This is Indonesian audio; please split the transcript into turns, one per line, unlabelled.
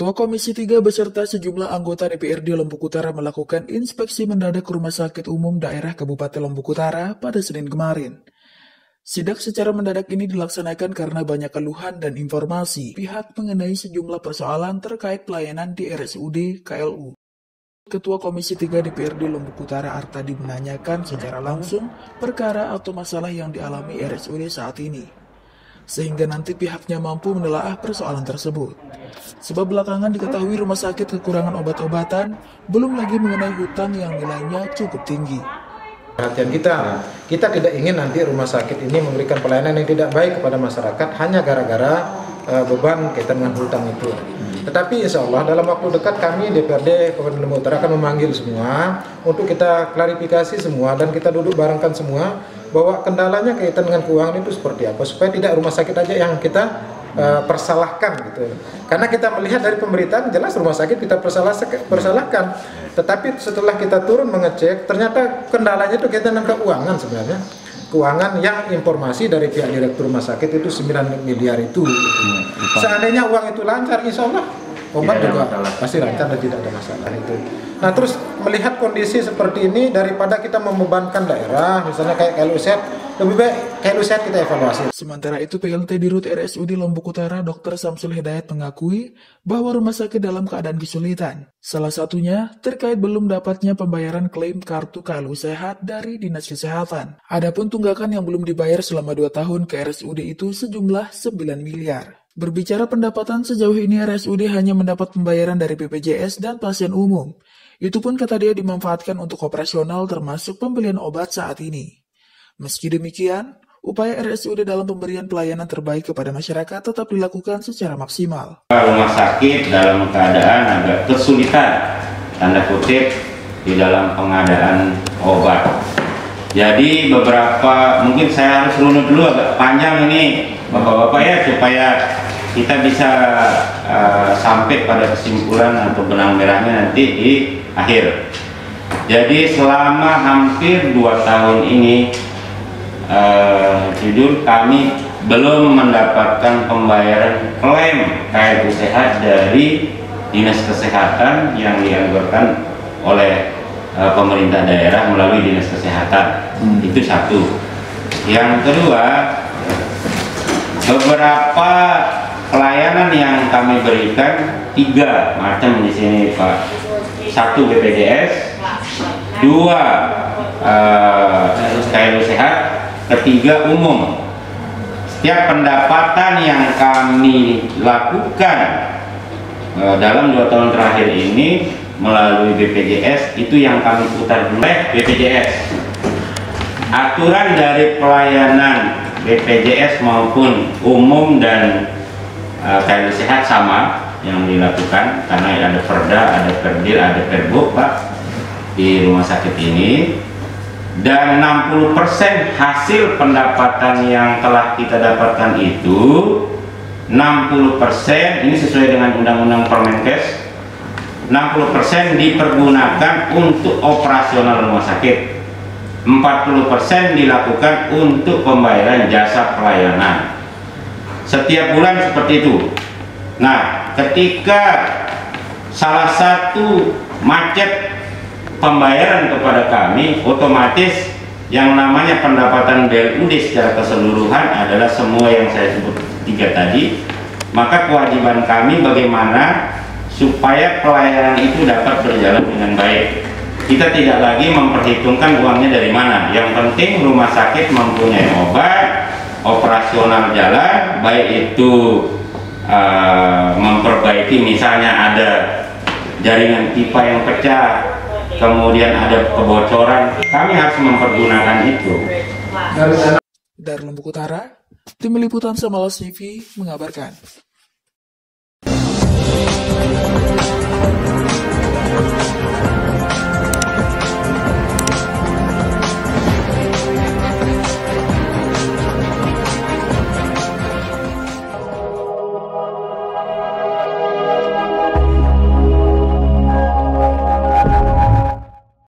Ketua Komisi 3 beserta sejumlah anggota DPRD Lombok Utara melakukan inspeksi mendadak Rumah Sakit Umum Daerah Kabupaten Lombok Utara pada Senin kemarin. Sidak secara mendadak ini dilaksanakan karena banyak keluhan dan informasi pihak mengenai sejumlah persoalan terkait pelayanan di RSUD KLU. Ketua Komisi 3 DPRD Lombok Utara Artadi menanyakan secara langsung perkara atau masalah yang dialami RSUD saat ini, sehingga nanti pihaknya mampu menelaah persoalan tersebut. Sebab belakangan diketahui rumah sakit kekurangan obat-obatan, belum lagi mengenai hutang yang nilainya cukup tinggi.
Perhatian kita tidak ingin nanti rumah sakit ini memberikan pelayanan yang tidak baik kepada masyarakat hanya gara-gara beban kaitan dengan hutang itu. Tetapi insya Allah dalam waktu dekat kami DPRD Kabupaten Lombok Utara akan memanggil semua untuk kita klarifikasi semua dan kita duduk barengkan semua bahwa kendalanya kaitan dengan keuangan itu seperti apa supaya tidak rumah sakit aja yang kita persalahkan gitu. Karena kita melihat dari pemberitaan jelas rumah sakit kita persalahkan. Tetapi setelah kita turun mengecek ternyata kendalanya itu kaitan dengan keuangan sebenarnya. Keuangan yang informasi dari pihak direktur rumah sakit itu 9 miliar itu. Seandainya uang itu lancar, insya Allah obat juga pasti lancar dan tidak ada masalah itu. Nah terus melihat kondisi seperti ini daripada kita membebankan daerah, misalnya kayak KLU-SET, lebih baik KLU-SET kita evaluasi.
Sementara itu PLT Dirut RSUD Lombok Utara Dr. Samsul Hidayat mengakui bahwa rumah sakit dalam keadaan kesulitan. Salah satunya terkait belum dapatnya pembayaran klaim kartu KLU Sehat dari Dinas Kesehatan. Adapun tunggakan yang belum dibayar selama 2 tahun ke RSUD itu sejumlah 9 miliar. Berbicara pendapatan sejauh ini RSUD hanya mendapat pembayaran dari BPJS dan pasien umum. Itu pun kata dia dimanfaatkan untuk operasional termasuk pembelian obat saat ini. Meski demikian, upaya RSUD dalam pemberian pelayanan terbaik kepada masyarakat tetap dilakukan secara maksimal.
Rumah sakit dalam keadaan agak kesulitan, tanda kutip, di dalam pengadaan obat. Jadi beberapa, mungkin saya harus runut dulu agak panjang ini Bapak-Bapak ya, supaya kita bisa sampai pada kesimpulan atau benang merahnya nanti di akhir. Jadi selama hampir 2 tahun ini jujur kami belum mendapatkan pembayaran klaim KLU Sehat dari Dinas Kesehatan yang dianggarkan oleh pemerintah daerah melalui Dinas Kesehatan. Itu satu. Yang kedua, beberapa pelayanan yang kami berikan 3 macam di sini Pak. 1 BPJS, 2 KLU Sehat, 3 umum. Setiap pendapatan yang kami lakukan dalam 2 tahun terakhir ini melalui BPJS itu yang kami putar oleh BPJS. Aturan dari pelayanan BPJS maupun umum dan KLU Sehat sama yang dilakukan karena ada perda, ada perdil, ada perbuk Pak di rumah sakit ini. Dan 60% hasil pendapatan yang telah kita dapatkan itu 60% ini sesuai dengan Undang-Undang Permenkes, 60% dipergunakan untuk operasional rumah sakit, 40% dilakukan untuk pembayaran jasa pelayanan setiap bulan seperti itu. Nah, ketika salah satu macet pembayaran kepada kami, otomatis yang namanya pendapatan BLUD secara keseluruhan adalah semua yang saya sebut 3 tadi. Maka kewajiban kami bagaimana supaya pelayanan itu dapat berjalan dengan baik. Kita tidak lagi memperhitungkan uangnya dari mana. Yang penting rumah sakit mempunyai obat, operasional jalan, baik itu memperbaiki misalnya ada jaringan pipa yang pecah, kemudian ada kebocoran, kami harus mempergunakan itu.
Dari Lombok Utara, tim liputan Samalas TV mengabarkan.